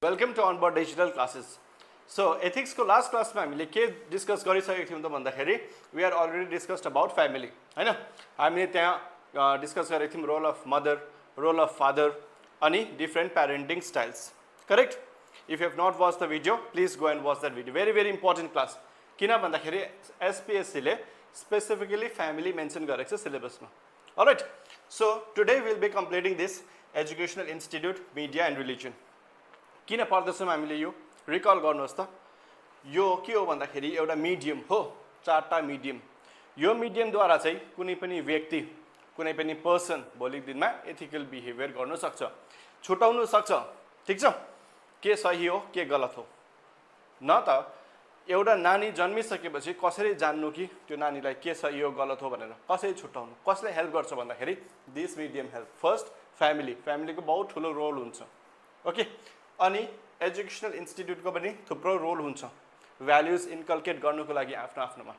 Welcome to ONBOARD digital classes. So ethics को last class में हामीले के discuss गरिसकेको थियौं त भन्दाखेरि we are already discussed about family हैन हामीले त्यहाँ discuss गरेको थियौं role of mother, role of father अनि different parenting styles. Correct? If you have not watched the video, please go and watch that video. Very important class. किन भन्दाखेरि SPSC ले specifically family mention गरेको छ syllabus मा. Alright. So today we will be completing this educational institute, media and religion. किन पढ्दैछौं हामीले यो रिकल गर्नुहोस् त यो के हो भन्दाखेरि एउटा मिडियम हो चारटा मिडियम यो मिडियम द्वारा चाहिँ कुनै पनि व्यक्ति कुनै पनि पर्सन भोलिको दिनमा एथिकल बिहेभियर गर्न सक्छ छुटाउन सक्छ ठीक छ के सही हो के गलत हो न त एउटा नानी जन्मिसकेपछि कसरी जान्नु कि त्यो नानीलाई के सही हो गलत हो भनेर कसरी छुटाउनु कसले हेल्प गर्छ भन्दाखेरि दिस मिडियम हेल्प फर्स्ट फ्यामिलीको बहुत ठुलो रोल हुन्छ ओके अनि एजुकेशनल इन्स्टिट्युट को पनि थुप्रो रोल हुन्छ भ्याल्युज इन्कल्केट गर्नको लागि आफ्नो आफ्नोमा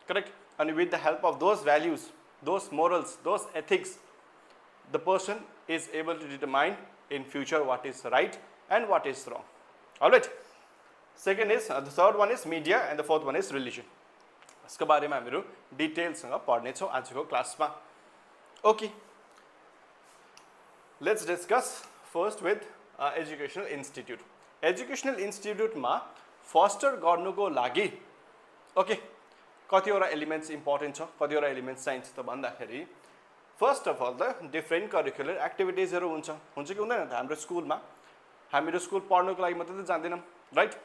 करेक्ट अनि with the help of those values those morals those ethics the person is able to determine in future what is right and what is wrong alright second is the third one is media and the fourth one is religion यसको बारेमा हामीहरू डिटेलसँग पढ्नेछौँ आजको क्लासमा okay let's discuss first with educational institute educational इन्स्टिट्युटमा foster गर्नुको लागि ओके कतिवटा एलिमेन्ट्स इम्पोर्टेन्ट छ कतिवटा एलिमेन्ट्स चाहिन्छ त भन्दाखेरि first of all the different curricular एक्टिभिटिजहरू हुन्छ कि हुँदैन त हाम्रो स्कुलमा हामीहरू स्कुल पढ्नुको लागि मात्रै त जान्दैनौँ राइट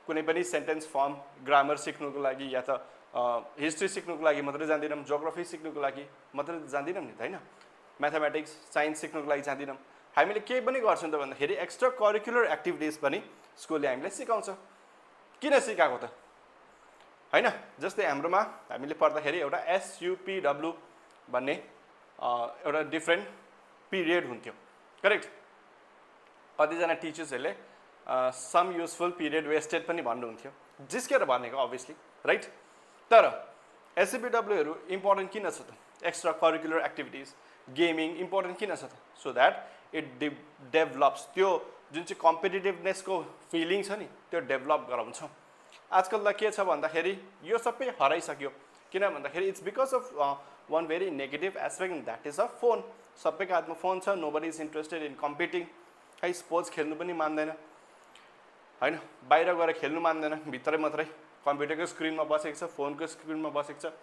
कुनै पनि सेन्टेन्स फर्म ग्रामर सिक्नुको लागि या त हिस्ट्री सिक्नुको लागि मात्रै जान्दैनौँ जियोग्राफी सिक्नुको लागि मात्रै जान्दैनौँ नि त हैन म्याथमेटिक्स साइन्स सिक्नुको लागि जान्दैनौँ हामीले के पनि गर्छौं त भन्दाखेरि एक्स्ट्रा करिकुलर एक्टिभिटिज पनि स्कुलले हामीलाई सिकाउँछ किन सिकाएको त हैन जस्तै हाम्रोमा हामीले पढ्दाखेरि एउटा SUPW भन्ने एउटा डिफरेन्ट पिरियड हुन्थ्यो करेक्ट कतिजना टिचर्सहरूले सम युजफुल पिरियड वेस्टेड पनि भन्नुहुन्थ्यो जिस्केर भनेको अभियसली राइट तर SUPWहरू इम्पोर्टेन्ट किन छ त extra curricular activities gaming important किन छ त सो द्याट इट डेभलप्स त्यो जुन चाहिँ कम्पिटिटिभनेसको फिलिङ छ नि त्यो डेभलप गराउँछ आजकल त के छ भन्दाखेरि यो सबै हराइसक्यो किन भन्दाखेरि it's because of one very negative aspect that is a phone सबैको हातमा फोन छ nobody is interested in competing है स्पोर्ट्स खेल्नु पनि मान्दैन हैन बाहिर गएर खेल्नु मान्दैन भित्रै मात्रै कम्प्युटरको स्क्रिनमा बसेको छ फोनको स्क्रिनमा बसेको छ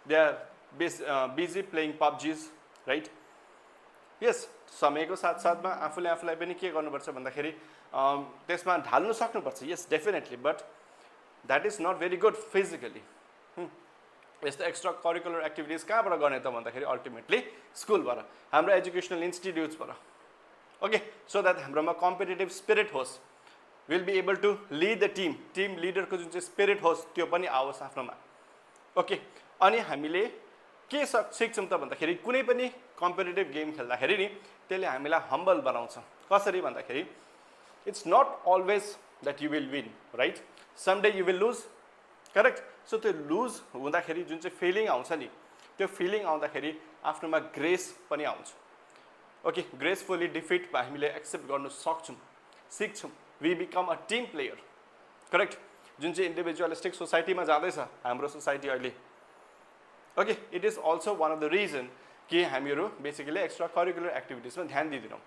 they are busy playing PUBGs right यस समयको साथसाथमा आफूलाई पनि के गर्नुपर्छ भन्दाखेरि त्यसमा ढाल्नु सक्नुपर्छ yes definitely but that is not very good physically यस्तो एक्स्ट्रा करिकुलर एक्टिभिटिज कहाँबाट गर्ने त भन्दाखेरि अल्टिमेटली स्कुलबाट हाम्रो एजुकेसनल इन्स्टिट्युट्सबाट ओके सो द्याट हाम्रोमा कम्पिटिटिभ स्पिरिट होस् will be able to lead the team लिडरको जुन चाहिँ स्पिरिट होस् त्यो पनि आओस् आफ्नोमा ओके अनि हामीले के सिक्छौँ त भन्दाखेरि कुनै पनि कम्पिटिटिभ गेम खेल्दाखेरि नि त्यसले हामीलाई हम्बल बनाउँछ कसरी भन्दाखेरि it's not always that you will win right some day you will lose correct so त्यो लुज हुँदाखेरि जुन चाहिँ फिलिङ आउँछ नि त्यो फिलिङ आउँदाखेरि आफ्नोमा ग्रेस पनि आउँछ ओके ग्रेसफुली डिफिट हामीले एक्सेप्ट गर्न सक्छौँ सिक्छौँ we become a team player correct जुन चाहिँ इन्डिभिजुअलिस्टिक सोसाइटीमा जाँदैछ हाम्रो सोसाइटी अहिले okay it is also one of the reason कि हामीहरू बेसिकली एक्स्ट्रा करिकुलर एक्टिभिटिजमा ध्यान दिँदैनौँ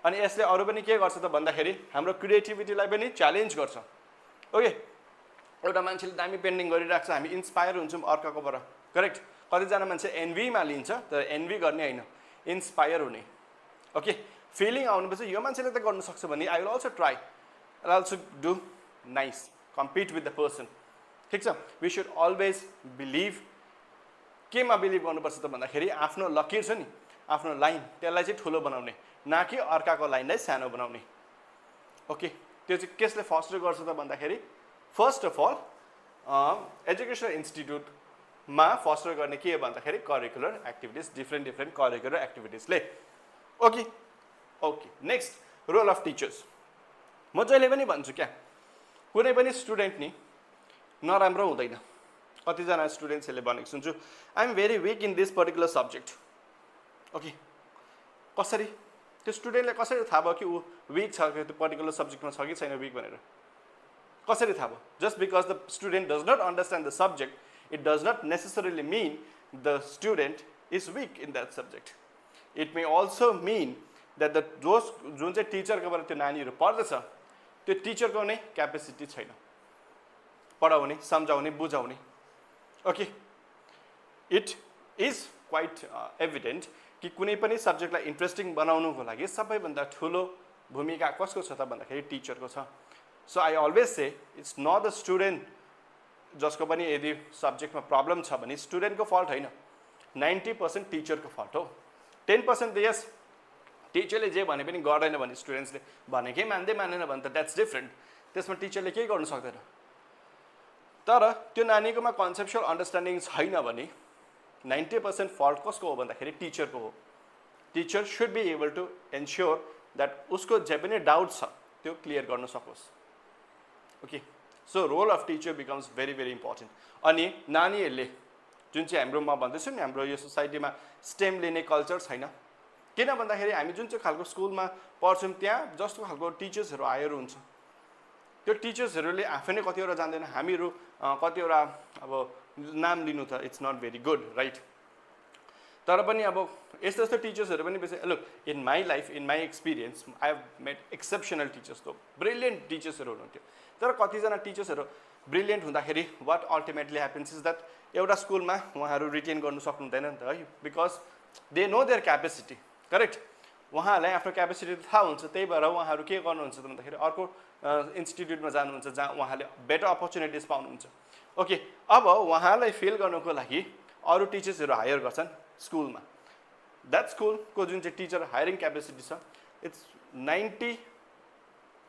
अनि यसले अरू पनि के गर्छ त भन्दाखेरि हाम्रो क्रिएटिभिटीलाई पनि च्यालेन्ज गर्छ ओके एउटा मान्छेले दामी पेन्टिङ गरिरहेको छ हामी इन्सपायर हुन्छौँ अर्काकोबाट करेक्ट कतिजना मान्छे एन्भीमा लिन्छ तर एन्भी गर्ने होइन इन्सपायर हुने ओके फिलिङ आउनुपर्छ यो मान्छेले त गर्नु सक्छ भने I will also try I also do nice compete with the person ठिक छ वी सुड अलवेज बिलिभ केमा बिलिभ गर्नुपर्छ त भन्दाखेरि आफ्नो लकीर छ नि आफ्नो लाइन त्यसलाई चाहिँ ठुलो बनाउने न कि अर्काको लाइनलाई सानो बनाउने ओके त्यो चाहिँ कसले फस्टर गर्छ त भन्दाखेरि फर्स्ट अफ अल एजुकेसनल इन्स्टिट्युटमा फस्टर गर्ने के भन्दाखेरि करिकुलर एक्टिभिटिज डिफ्रेन्ट करिकुलर एक्टिभिटिजले okay okay next role of teachers म जहिले पनि भन्छु क्या कुनै पनि स्टुडेन्ट नि नराम्रो हुँदैन कतिजना स्टुडेन्ट्सहरूले भनेको सुन्छु I am very weak in this particular subject okay कसरी त्यो स्टुडेन्टलाई कसरी थाहा भयो कि ऊ विक छ कि त्यो पर्टिकुलर सब्जेक्टमा छ कि छैन विक भनेर कसरी थाहा भयो just because the student does not understand the subject it does not necessarily mean the student is weak in that subject it may also mean that the जुन चाहिँ टिचरकोबाट त्यो नानीहरू पढ्दैछ त्यो टिचरको नै क्यापेसिटी छैन पढाउने सम्झाउने बुझाउने okay it is quite evident कि कुनै पनि सब्जेक्टलाई इन्ट्रेस्टिङ बनाउनुको लागि सबैभन्दा ठुलो भूमिका कसको छ त भन्दाखेरि टिचरको छ so I always say it's not the student जसको पनि यदि सब्जेक्टमा प्रब्लम छ भने स्टुडेन्टको फल्ट होइन 90% टिचरको फल्ट हो 10% यस टिचरले जे भने पनि गर्दैन भने स्टुडेन्ट्सले भनेकै मानेन भने त द्याट्स डिफ्रेन्ट त्यसमा टिचरले केही गर्नु सक्दैन तर त्यो नानीकोमा कन्सेप्चुअल अन्डरस्ट्यान्डिङ छैन भने 90% फल्ट कसको हो भन्दाखेरि टिचरको हो teacher should be able to ensure that उसको जे पनि डाउट छ त्यो क्लियर गर्न सकोस् okay so role of teacher becomes very very important अनि नानीहरूले जुन चाहिँ हाम्रो म भन्दैछु नि हाम्रो यो सोसाइटीमा स्टेम लिने कल्चर छैन किन भन्दाखेरि हामी जुन चाहिँ खालको स्कुलमा पढ्छौँ त्यहाँ जस्तो खालको टिचर्सहरू हायर हुन्छ त्यो टिचर्सहरूले आफै नै कतिवटा जान्दैन हामीहरू कतिवटा अब नाम लिनु त it's not very good right तर पनि अब यस्तो यस्तो टिचर्सहरू पनि बेसी look in my life in my experience I have made exceptional teachers त ब्रिलियन्ट टिचर्सहरू हुनुहुन्थ्यो तर कतिजना टिचर्सहरू ब्रिलियन्ट हुँदाखेरि what ultimately happens is that एउटा स्कुलमा उहाँहरू रिटेन गर्नु सक्नुहुँदैन नि त है because they know their capacity correct उहाँहरूलाई आफ्नो क्यापेसिटी थाहा हुन्छ त्यही भएर उहाँहरू के गर्नुहुन्छ त भन्दाखेरि अर्को इन्स्टिट्युटमा जानुहुन्छ जहाँ उहाँले बेटर अपर्च्युनिटिज पाउनुहुन्छ ओके अब उहाँलाई फिल गर्नुको लागि अरू टिचर्सहरू हायर गर्छन् स्कुलमा द्याट स्कुलको जुन चाहिँ टिचर हायरिङ क्यापेसिटी छ इट्स 90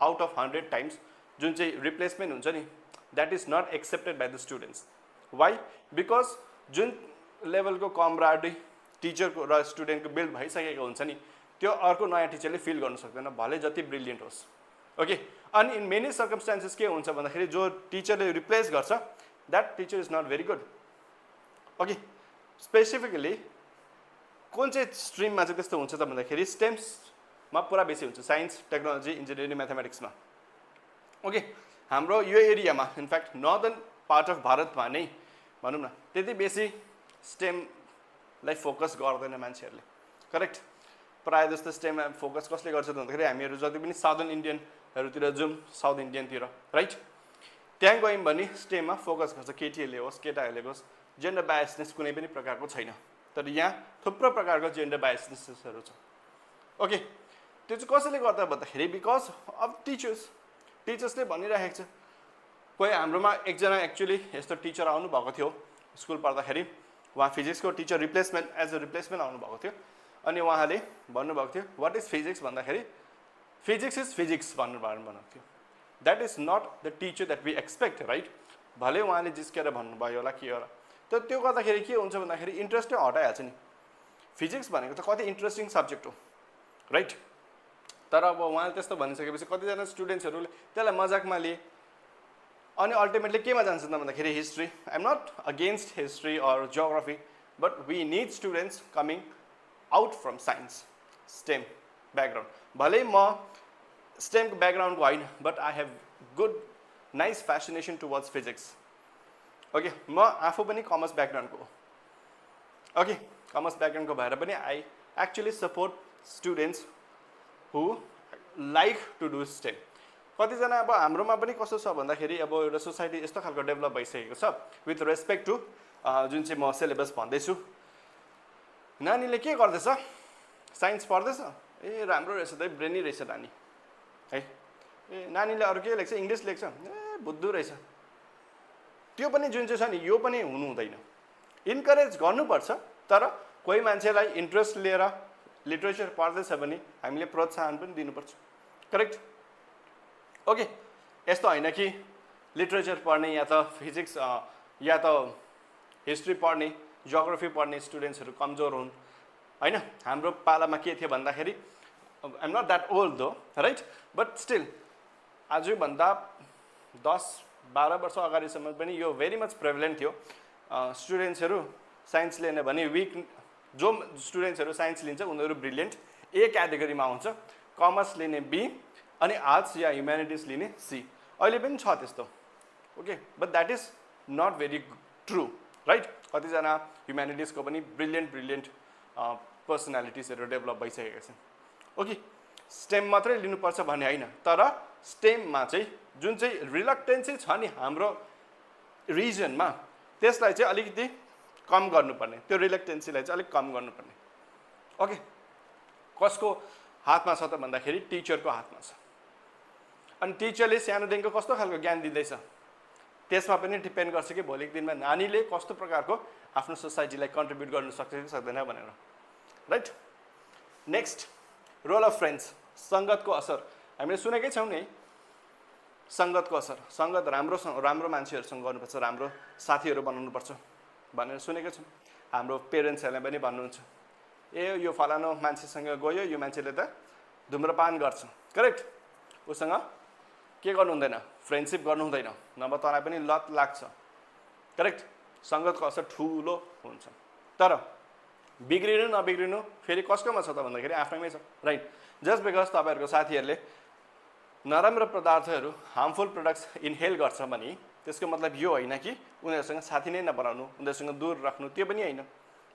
आउट अफ 100 टाइम्स जुन चाहिँ रिप्लेसमेन्ट हुन्छ नि that is not accepted by the students why because जुन लेभलको कमराडी टिचरको र स्टुडेन्टको बिल्ड भइसकेको हुन्छ नि त्यो अर्को नयाँ टिचरले फिल गर्न सक्दैन भले जति ब्रिलियन्ट होस् ओके अनि इन मेनी सर्कमस्टान्सेस के हुन्छ भन्दाखेरि जो टिचरले रिप्लेस गर्छ that teacher is not very good okay specifically कुन चाहिँ स्ट्रिममा चाहिँ त्यस्तो हुन्छ त भन्दाखेरि स्टेम्समा पुरा बेसी हुन्छ साइन्स टेक्नोलोजी इन्जिनियरिङ म्याथमेटिक्समा ओके हाम्रो यो एरियामा इनफ्याक्ट नर्दर्न पार्ट अफ भारतमा नै भनौँ न त्यति बेसी स्टेमलाई फोकस गर्दैन मान्छेहरूले करेक्ट प्रायः जस्तो स्टेममा फोकस कसले गर्छ भन्दाखेरि हामीहरू जति पनि साउदर्न इन्डियनहरूतिर जाउँ साउथ इन्डियनतिर राइट त्यहाँ गयौँ भने स्टेममा फोकस गर्छ केटीहरूले होस् केटाहरूले होस् जेन्डर बायसनेस कुनै पनि प्रकारको छैन तर यहाँ थुप्रो प्रकारको जेन्डर बायसनेसहरू छ ओके त्यो चाहिँ कसैले गर्दा भन्दाखेरि बिकज अफ टिचर्सले भनिरहेको छ कोही हाम्रोमा एकजना एक्चुअली यस्तो टिचर आउनुभएको थियो स्कुल पढ्दाखेरि उहाँ फिजिक्सको teacher replacement as a replacement आउनुभएको थियो अनि उहाँले भन्नुभएको थियो वाट इज फिजिक्स भन्दाखेरि फिजिक्स इज फिजिक्स भन्नुभएको थियो that is not the teacher that we expect right भले उहाँले जिस्केर भन्नुभयो होला के होला तर त्यो गर्दाखेरि के हुन्छ भन्दाखेरि इन्ट्रेस्टै हटाइहाल्छ नि फिजिक्स भनेको त कति इन्ट्रेस्टिङ सब्जेक्ट हो राइट तर अब उहाँले त्यस्तो भनिसकेपछि कतिजना स्टुडेन्ट्सहरूले त्यसलाई मजाकमा लिए अनि अल्टिमेटली केमा जान्छ त भन्दाखेरि history I am not against history or geography but we need students coming out from science stem background भले म स्टेमको ब्याकग्राउन्डको होइन but I have good nice fascination towards physics okay म आफू पनि कमर्स ब्याकग्राउन्डको हो ओके कमर्स ब्याकग्राउन्डको भएर पनि I actually support students who like to do STEM कतिजना अब हाम्रोमा पनि कस्तो छ भन्दाखेरि अब एउटा सोसाइटी यस्तो खालको डेभलप भइसकेको छ विथ रेस्पेक्ट टु जुन चाहिँ म सिलेबस भन्दैछु नानीले के गर्दैछ साइन्स पढ्दैछ ए राम्रो रहेछ त ब्रेनी रहेछ नानी है ए नानीले अरू के लेख्छ इङ्ग्लिस लेख्छ ए बुद्धु रहेछ त्यो पनि जुन चाहिँ छ नि यो पनि हुनु हुँदैन इन्करेज गर्नुपर्छ तर कोही मान्छेलाई इन्ट्रेस्ट लिएर लिटरेचर पढ्दैछ भने हामीले प्रोत्साहन पनि दिनुपर्छ करेक्ट ओके यस्तो होइन कि लिटरेचर पढ्ने या त फिजिक्स या त हिस्ट्री पढ्ने जियोग्राफी पढ्ने स्टुडेन्ट्सहरू कमजोर हुन् होइन हाम्रो पालामा के थियो भन्दाखेरि I am not that old though right but still आजभन्दा 10-12 वर्ष अगाडिसम्म पनि यो भेरी मच प्रेभलेन्ट थियो स्टुडेन्ट्सहरू साइन्स लिने भने विक जो स्टुडेन्ट्सहरू साइन्स लिन्छ उनीहरू ब्रिलियन्ट ए क्याटेगोरीमा आउँछ, कमर्स लिने बी अनि आर्ट्स या ह्युम्यानिटिज लिने सी। अहिले पनि छ त्यस्तो, okay, but that is not very true, right? कतिजना ह्युम्यानिटिजको पनि ब्रिलियन्ट पर्सनालिटिजहरू डेभलप भइसकेका छन्, ओके। स्टेम मात्रै लिनुपर्छ भन्ने होइन, तर स्टेममा चाहिँ जुन चाहिँ रिलक्टेन्सी छ नि हाम्रो रिजनमा, त्यसलाई चाहिँ अलिकति कम गर्नुपर्ने, त्यो रिलक्टेन्सीलाई चाहिँ अलिक कम गर्नुपर्ने, ओके। कसको हातमा छ त भन्दाखेरि टिचरको हातमा छ। अनि टिचरले सानोदेखिको कस्तो खालको ज्ञान दिँदैछ त्यसमा पनि डिपेन्ड गर्छ कि भोलिको दिनमा नानीले कस्तो प्रकारको आफ्नो सोसाइटीलाई कन्ट्रिब्युट गर्न सक्छ कि सक्दैन भनेर, right? Next, role of friends, सङ्गतको असर। हामीले सुनेकै छौँ नि सङ्गतको असर। सङ्गत राम्रो मान्छेहरूसँग गर्नुपर्छ, राम्रो साथीहरू बनाउनुपर्छ भनेर सुनेको छौँ। हाम्रो पेरेन्ट्सहरूले पनि भन्नुहुन्छ ए यो फलानो मान्छेसँग गयो, यो मान्छेले त धुम्रपान गर्छ, करेक्ट? उसँग के गर्नु हुँदैन, फ्रेन्डसिप गर्नु हुँदैन, नभए तँलाई पनि लत लाग्छ, करेक्ट? सङ्गतको असर ठुलो हुन्छ। तर बिग्रिनु नबिग्रिनु फेरि कसकोमा छ त भन्दाखेरि आफ्नैमै छ, राइट? जस्ट बिकज तपाईँहरूको साथीहरूले नराम्रो पदार्थहरू, हार्मफुल प्रोडक्ट्स इनहेल गर्छ भने त्यसको मतलब यो होइन कि उनीहरूसँग साथी नै नबनाउनु, उनीहरूसँग दूर राख्नु, त्यो पनि होइन।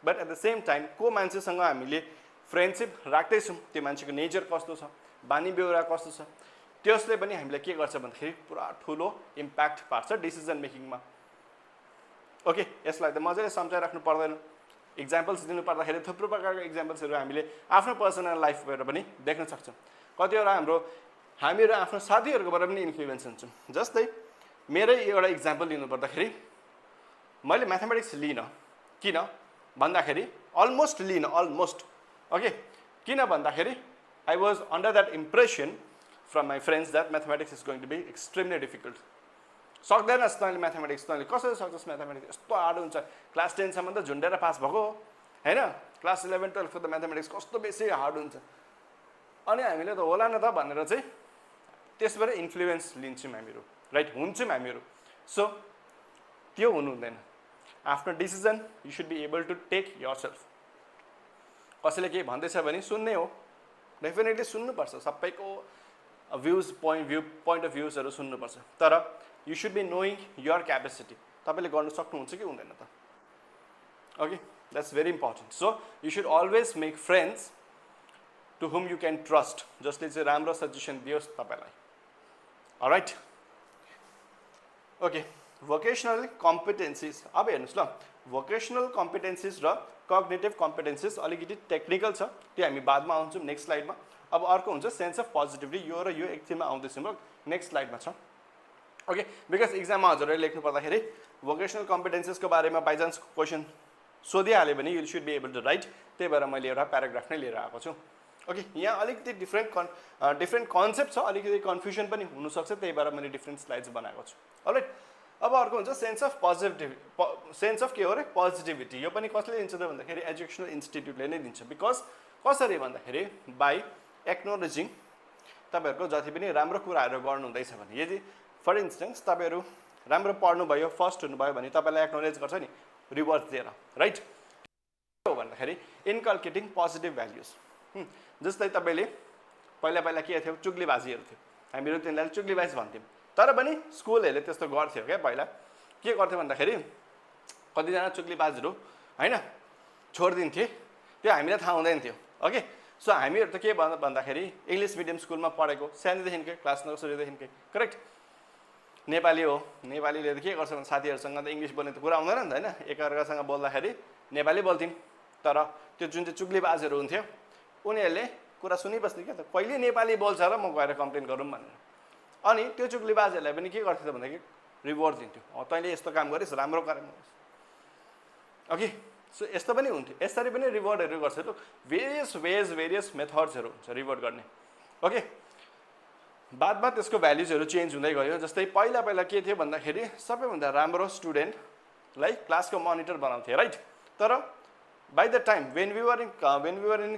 But at the same time को मान्छेसँग हामीले फ्रेन्डसिप राख्दैछौँ त्यो मान्छेको नेचर कस्तो छ, बानी बेहोरा कस्तो छ, त्यसले पनि हामीलाई के गर्छ भन्दाखेरि पुरा ठुलो इम्प्याक्ट पार्छ डिसिजन मेकिङमा, ओके। यसलाई त मजाले सम्झाइराख्नु पर्दैन। इक्जाम्पल्स दिनु पर्दाखेरि थुप्रो प्रकारको इक्जाम्पल्सहरू हामीले आफ्नो पर्सनल लाइफबाट पनि देख्न सक्छौँ। कतिवटा हामीहरू आफ्नो साथीहरूकोबाट पनि इन्फ्लुएन्स हुन्छौँ। जस्तै मेरै एउटा इक्जाम्पल लिनु पर्दाखेरि मैले म्याथमेटिक्स लिइनँ, किन भन्दाखेरि अलमोस्ट, ओके। किन भन्दाखेरि I was under that impression from my friends that mathematics is going to be extremely difficult. सक्दैनस् तैँले म्याथमेटिक्स, तैँले कसरी सक्छस् म्याथमेटिक्स, यस्तो हार्ड हुन्छ, क्लास 10 सम्म त झुन्डेर पास भएको हो होइन, क्लास 11, 12 त म्याथमेटिक्स कस्तो बेसी हार्ड हुन्छ। अनि हामीले त होला न त भनेर चाहिँ त्यसबाट इन्फ्लुएन्स लिन्छौँ हामीहरू, राइट? हुन्छौँ हामीहरू। सो त्यो हुनु हुँदैन। आफ्नो decision you should be able to take yourself. कसैले केही भन्दैछ भने सुन्ने हो, डेफिनेटली सुन्नुपर्छ, सबैको पोइन्ट अफ भ्युजहरू सुन्नुपर्छ, तर you should be knowing your capacity. तपाईँले गर्न सक्नुहुन्छ कि हुँदैन त, okay? That's very important. So you should always make friends to whom you can trust, जसले चाहिँ राम्रो सजेसन दियोस् तपाईँलाई, अलराइट? Okay, vocational competencies. अब हेर्नुहोस् ल, भोकेसनल कम्पिटेन्सिज र कग्निटिभ कम्पिटेन्सिज अलिकति टेक्निकल छ, त्यो हामी बादमा आउँछौँ नेक्स्ट स्लाइडमा। अब अर्को हुन्छ सेन्स अफ पोजिटिभिटी, यो र यो एकछिनमा आउँदैछौँ र नेक्स्ट स्लाइडमा छ, ओके। बिकज इक्जाममा हजुरहरूले लेख्नु पर्दाखेरि भोकेसनल कम्पिटेन्सिजको बारेमा बाइचान्स क्वेसन सोधिहाल्यो भने you should be able to write, त्यही भएर मैले एउटा प्याराग्राफ नै लिएर आएको छु, ओके। यहाँ अलिकति डिफ्रेन्ट कन्सेप्ट छ, अलिकति कन्फ्युजन पनि हुनसक्छ, त्यही भएर मैले डिफ्रेन्ट स्लाइड्स बनाएको छु, अलराइट? अब अर्को हुन्छ सेन्स अफ सेन्स अफ के हो रे, पोजिटिभिटी। यो पनि कसले दिन्छ त भन्दाखेरि एजुकेसनल इन्स्टिट्युटले नै दिन्छ। बिकज कसरी भन्दाखेरि बाई एक्नोलेजिङ तपाईँहरूको जति पनि राम्रो कुराहरू गर्नुहुँदैछ भने, यदि फर इन्स्टेन्स तपाईँहरू राम्रो पढ्नुभयो, फर्स्ट हुनुभयो भने तपाईँलाई एक्नोलेज गर्छ नि रिवार्ड दिएर, राइट? के हो भन्दाखेरि इन्कल्केटिङ पोजिटिभ भ्याल्युज। जस्तै तपाईँले पहिला के थियो, चुग्लीबाजीहरू थियो, हामीहरू तिनीहरूलाई चुग्लीबाज भन्थ्यौँ, तर पनि स्कुलहरूले त्यस्तो गर्थ्यो क्या। पहिला के गर्थ्यो भन्दाखेरि कतिजना चुग्लीबाजहरू होइन छोडिदिन्थे, त्यो हामीलाई थाहा हुँदैन थियो, ओके। सो हामीहरू त के भन्दाखेरि इङ्ग्लिस मिडियम स्कुलमा पढेको, सानैदेखिकै क्लास नर्सरीदेखिकै, करेक्ट? नेपाली हो, नेपालीले त के गर्छ भने साथीहरूसँग त इङ्ग्लिस बोल्ने त कुरा हुँदैन नि त होइन, एकअर्कासँग बोल्दाखेरि नेपाली बोल्थ्यौँ, तर त्यो जुन चाहिँ चुग्लीबाजहरू हुन्थ्यो उनीहरूले कुरा सुनिबस्ने क्या, त कहिले नेपाली बोल्छ र म गएर कम्प्लेन गरौँ भनेर। अनि त्यो चुग्लीबाजहरूलाई पनि के गर्थ्यो त भन्दाखेरि रिवार्ड दिन्थ्यो, तैँले यस्तो काम गरिस्, राम्रो काम गरिस्, ओके। सो यस्तो पनि हुन्थ्यो, यसरी पनि रिवार्डहरू गर्छ। त भेरियस मेथड्सहरू हुन्छ रिवार्ड गर्ने, ओके। बादमा त्यसको भ्याल्युजहरू चेन्ज हुँदै गयो। जस्तै पहिला के थियो भन्दाखेरि सबैभन्दा राम्रो स्टुडेन्टलाई क्लासको मोनिटर बनाउँथे, राइट? तर by the time when we were in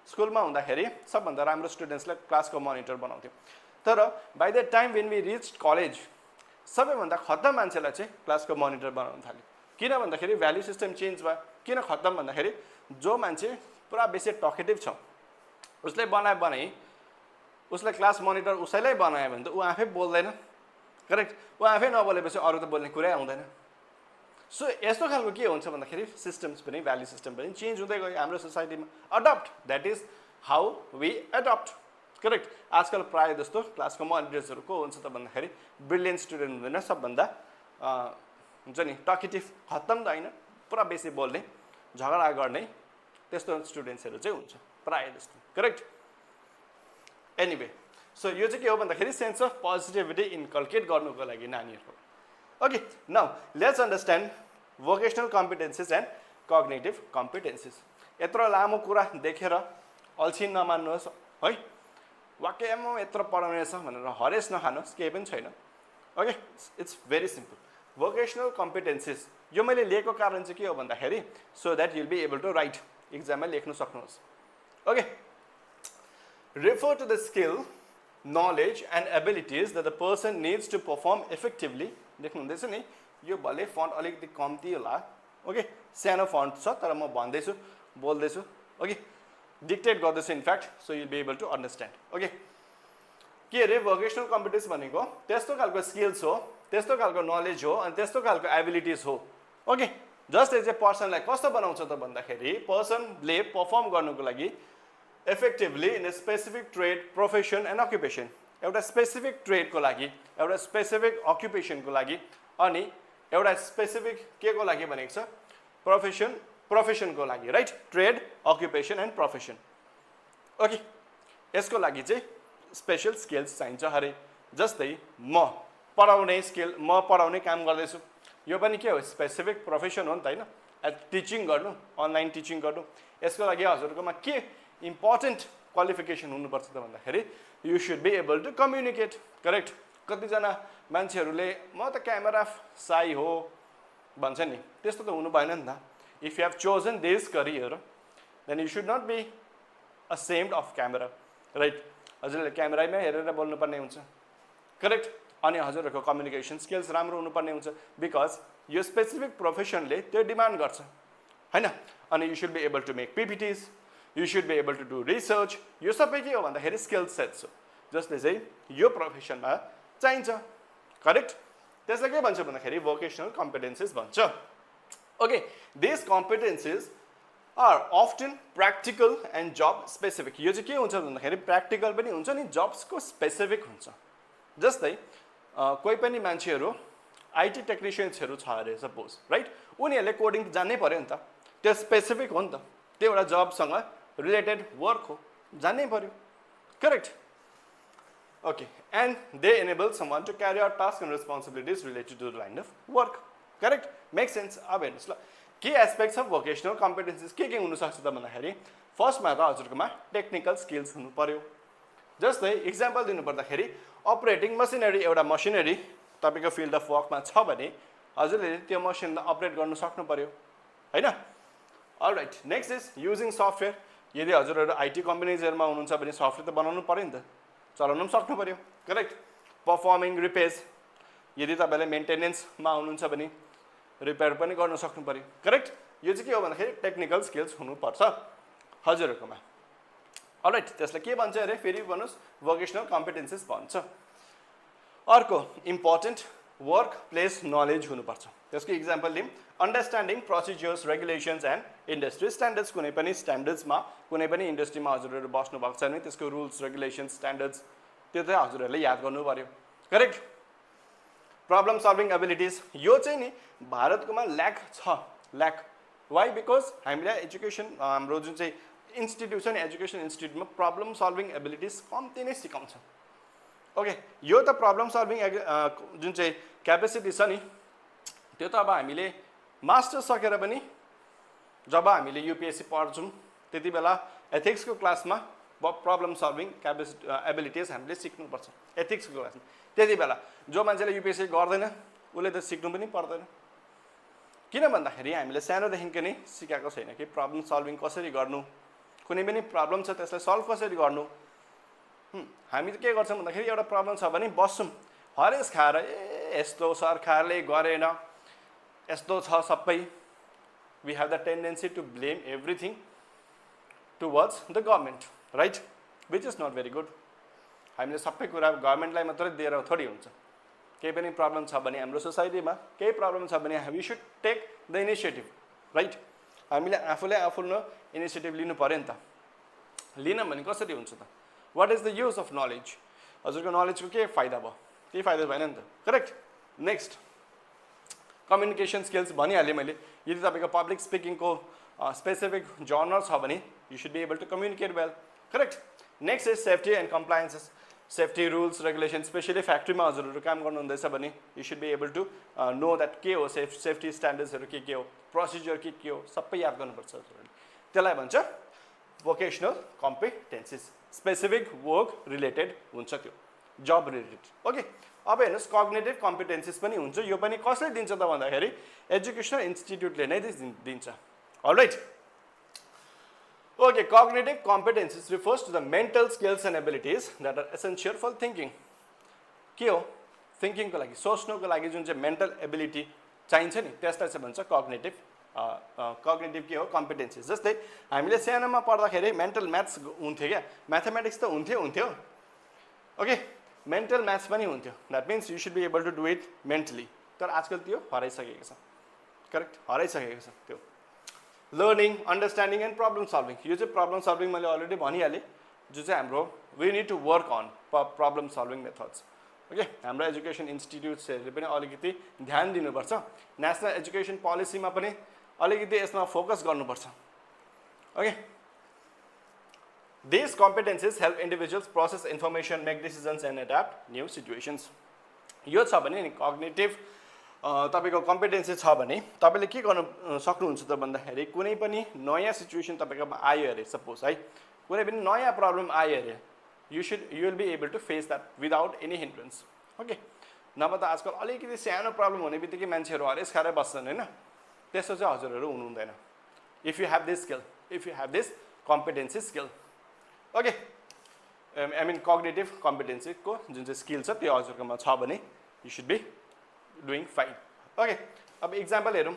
स्कुलमा हुँदाखेरि सबभन्दा राम्रो स्टुडेन्ट्सलाई क्लासको मोनिटर बनाउँथ्यो। तर by the time when we reach college सबैभन्दा खत्तम मान्छेलाई चाहिँ क्लासको मोनिटर बनाउन थाल्यो। किन भन्दाखेरि भ्याल्यु सिस्टम चेन्ज भयो। किन खत्तम भन्दाखेरि जो मान्छे पुरा बेसी टकेटिभ छ, उसले बनाए उसलाई क्लास मोनिटर उसैलाई बनायो भने त ऊ आफै बोल्दैन करेक्ट ऊ आफै नबोलेपछि अरू त बोल्ने कुरै आउँदैन सो यस्तो खालको के हुन्छ भन्दाखेरि सिस्टम्स पनि भ्याल्यु सिस्टम पनि चेन्ज हुँदै गयो हाम्रो सोसाइटीमा adopt that is how we adapt correct आजकल प्रायः जस्तो क्लासको मोनिटर्सहरू को हुन्छ त भन्दाखेरि ब्रिलियन्ट स्टुडेन्ट हुँदैन सबभन्दा हुन्छ नि टकेटिभ खत्तम त होइन पुरा बेसी बोल्ने झगडा गर्ने त्यस्तो स्टुडेन्ट्सहरू चाहिँ हुन्छ प्रायः जस्तो करेक्ट एनिवे सो यो चाहिँ के हो भन्दाखेरि सेन्स अफ पोजिटिभिटी इन्कल्केट गर्नुको लागि नानीहरूको okay now let's understand vocational competencies and cognitive competencies यत्रो लामो कुरा देखेर अल्छी नमान्नुहोस् है वाक्यमा यत्रो पढाउने रहेछ भनेर हरेस नखानुहोस् केही पनि छैन okay it's very simple vocational competencies यो मैले लिएको कारण चाहिँ के हो भन्दाखेरि so that you'll be able to write इक्जाममा लेख्न सक्नुहोस् okay refer to the skill, knowledge and abilities that the person needs to perform effectively. देख्नु हुँदैछ नि यो भले फन्ट अलिकति कम्ती होला ओके सानो फन्ट छ तर म भन्दैछु बोल्दैछु ओके डिक्टेट गर्दैछु in fact so you be able to understand okay के अरे भोकेसनल कम्पिटेन्स भनेको त्यस्तो खालको स्किल्स हो त्यस्तो खालको नलेज हो अनि त्यस्तो खालको एबिलिटिज हो ओके जसले चाहिँ पर्सनलाई कस्तो बनाउँछ त भन्दाखेरि पर्सनले पर्फर्म गर्नुको लागि effectively in a specific trade, profession and occupation. एउटा स्पेसिफिक ट्रेडको लागि एउटा स्पेसिफिक अक्युपेसनको लागि अनि एउटा स्पेसिफिक के को लागि भनेको छ प्रोफेसनको लागि right trade occupation and profession okay यसको लागि चाहिँ स्पेशल स्किल्स चाहिन्छ हरे जस्तै म पढाउने काम गर्दैछु यो पनि के हो स्पेसिफिक प्रोफेसन हो नि त हैन टिचिङ गर्नु अनलाइन टिचिङ गर्नु यसको लागि हजुरकोमा के इम्पोर्टेन्ट क्वालिफिकेसन हुनुपर्छ त भन्दाखेरि you should be able to communicate correct कतिजना मान्छेहरूले म त क्यामेरा साई हो भन्छ नि त्यस्तो त हुनु भएन नि त if you have chosen this career then you should not be ashamed of camera right हजुरले क्यामेरामै हेरेर बोल्नुपर्ने हुन्छ करेक्ट अनि हजुरहरूको कम्युनिकेसन स्किल्स राम्रो हुनुपर्ने हुन्छ बिकज यो स्पेसिफिक प्रोफेसनले त्यो डिमान्ड गर्छ हैन अनि you should be able to make PPTs you should be able to do research यो सबै के हो भन्दाखेरि स्किल सेट्स हो जसले चाहिँ यो प्रोफेसनमा चाहिन्छ करेक्ट त्यसलाई के भन्छ भन्दाखेरि भोकेसनल कम्पिटेन्सिज भन्छ okay this competencies are often practical and job specific यो चाहिँ के हुन्छ भन्दाखेरि प्र्याक्टिकल पनि हुन्छ नि जब्सको स्पेसिफिक हुन्छ जस्तै कोही पनि मान्छेहरू आइटी टेक्निसियन्सहरू छ अरे सपोज राइट उनीहरूले कोडिङ जान्नै पर्यो नि त त्यो स्पेसिफिक हो नि त त्यो एउटा जबसँग रिलेटेड वर्क हो जान्नै पर्यो correct okay and they enable someone to carry out task and responsibilities related to the line of work correct make sense अब हेर्नुहोस् ल के एस्पेक्ट्स अफ भोकेसनल कम्पिटेन्सिज के हुनसक्छ त भन्दाखेरि फर्स्टमा त हजुरकोमा टेक्निकल स्किल्स हुनु पर्यो जस्तै इक्जाम्पल दिनुपर्दाखेरि अपरेटिङ मसिनरी एउटा मसिनरी तपाईँको फिल्ड अफ वर्कमा छ भने हजुरले त्यो मसिनलाई अपरेट गर्न सक्नु पर्यो हैन all right next is using software यदि हजुरहरू आइटी कम्पनीजहरूमा हुनुहुन्छ भने सफ्टवेयर त बनाउनु पर्यो नि त चलाउनु पनि सक्नु पर्यो करेक्ट पर्फर्मिङ रिपेयर्स यदि तपाईँले मेन्टेनेन्समा हुनुहुन्छ भने रिपेयर पनि गर्न सक्नु पर्यो करेक्ट यो चाहिँ के हो भन्दाखेरि टेक्निकल स्किल्स हुनुपर्छ हजुरहरूकोमा अलराइट त्यसलाई के भन्छ अरे फेरि भन्नुहोस् भोकेसनल कम्पिटेन्सिज भन्छ अर्को इम्पोर्टेन्ट वर्क प्लेस नलेज हुनुपर्छ त्यसको इक्जाम्पल दिउँ understanding procedures regulations and industry standards कुनै पनि स्ट्यान्डर्ड्समा कुनै पनि इन्डस्ट्रीमा हजुरहरू बस्नु भएको छ भने त्यसको रुल्स रेगुलेसन्स स्ट्यान्डर्ड्स त्यो चाहिँ हजुरहरूले याद गर्नु पर्यो करेक्ट प्रब्लम सल्भिङ एबिलिटिज यो चाहिँ नि भारतकोमा ल्याक छ ल्याक वाइ बिकज हामीलाई एजुकेसन हाम्रो जुन चाहिँ इन्स्टिट्युसन एजुकेसन इन्स्टिट्युटमा प्रब्लम सल्भिङ एबिलिटिज कम्ती नै सिकाउँछ ओके यो त प्रब्लम सल्भिङ जुन चाहिँ क्यापेसिटी छ नि त्यो त अब हामीले मास्टर सकेर पनि जब हामीले युपिएससी पढ्छौँ त्यति बेला एथिक्सको क्लासमा प्रब्लम सल्भिङ क्यापेसिटी एबिलिटिज हामीले सिक्नुपर्छ एथिक्सको क्लासमा त्यति बेला जो मान्छेले युपिएससी गर्दैन उसले त सिक्नु पनि पर्दैन किन भन्दाखेरि हामीले सानोदेखिको नै सिकाएको छैन कि प्रब्लम सल्भिङ कसरी गर्नु कुनै पनि प्रब्लम छ त्यसलाई सल्भ कसरी गर्नु हामी के गर्छौँ भन्दाखेरि एउटा प्रब्लम छ भने बस्छौँ हरेस खाएर यस्तो सरकारले गरेन यस्तो छ सबै we have the tendency to blame everything towards the government right which is not very good. हामीले सबै कुरा गभर्नमेन्टलाई मात्रै दिएर थोरै हुन्छ। केही पनि प्रब्लम छ भने हाम्रो सोसाइटीमा केही प्रब्लम छ भने we should take the initiative, right? हामीले आफूले आफ्नो इनिसिएटिभ लिनु पर्यो नि त। लिन भने कसरी हुन्छ त? What is the use of knowledge? हजुरको नलेजको के फाइदा भयो? केही फाइदा भएन नि त, करेक्ट? नेक्स्ट कम्युनिकेसन स्किल्स भनिहालेँ मैले। यदि तपाईँको पब्लिक स्पिकिङको स्पेसिफिक जर्नर छ भने you should be able to communicate well, correct? Next is safety and compliances, safety rules regulation, specially फ्याक्ट्रीमा हजुरहरू काम गर्नुहुँदैछ भने you should be able to know that के हो सेफ्टी स्ट्यान्डर्ड्सहरू के हो, प्रोसिजर के हो, सबै याद गर्नुपर्छ हजुरहरूले। त्यसलाई भन्छ भोकेसनल कम्पिटेन्सिस, स्पेसिफिक वर्क रिलेटेड हुन्छ, त्यो जब रिलेटेड। ओके, अब हेर्नुहोस् कग्नेटिभ कम्पिटेन्सिस पनि हुन्छ। यो पनि कसले दिन्छ त भन्दाखेरि एजुकेसनल इन्स्टिट्युटले नै दिन्छ। All right, okay, cognitive competencies refers to the mental skills and abilities that are essential for thinking. के हो? थिङ्किङको लागि, सोच्नुको लागि जुन चाहिँ मेन्टल एबिलिटी चाहिन्छ नि त्यसलाई चाहिँ भन्छ कग्नेटिभ के हो? कम्पिटेन्सिस। जस्तै हामीले सानोमा पढ्दाखेरि मेन्टल म्याथ्स हुन्थ्यो क्या, म्याथमेटिक्स त हुन्थ्यो, ओके, मेन्टल म्याथ्स पनि हुन्थ्यो। That means you should be able to do it mentally. तर आजकल त्यो हराइसकेको छ, करेक्ट? हराइसकेको छ त्यो। Learning, understanding and problem solving, यो चाहिँ प्रब्लम सल्भिङ मैले अलरेडी भनिहालेँ, जो चाहिँ हाम्रो we need to work on problem solving methods. Okay, हाम्रो एजुकेसन इन्स्टिट्युट्सहरूले पनि अलिकति ध्यान दिनुपर्छ। नेसनल एजुकेसन पोलिसीमा पनि अलिकति यसमा फोकस गर्नुपर्छ। Okay, this competencies help individuals process information, make decisions and adapt new situations. यो छ भने नि कग्नेटिभ तपाईँको कम्पिटेन्सी छ भने तपाईँले के गर्नु सक्नुहुन्छ त भन्दाखेरि कुनै पनि नयाँ सिचुएसन तपाईँकोमा आयो अरे, सपोज है कुनै पनि नयाँ प्रब्लम आयो अरे, you will be able to face that without any hindrance. Okay, नभए त आजकल अलिकति सानो प्रब्लम हुने बित्तिकै मान्छेहरू हरेस खाएर बस्छन् होइन, त्यस्तो चाहिँ हजुरहरू हुनु हुँदैन। If you have this skill, if you have this competency skill, okay, I mean cognitive कम्पिटेन्सीको जुन चाहिँ स्किल छ त्यो हजुरकोमा छ भने you should be doing fine. Okay, अब इक्जाम्पल हेरौँ।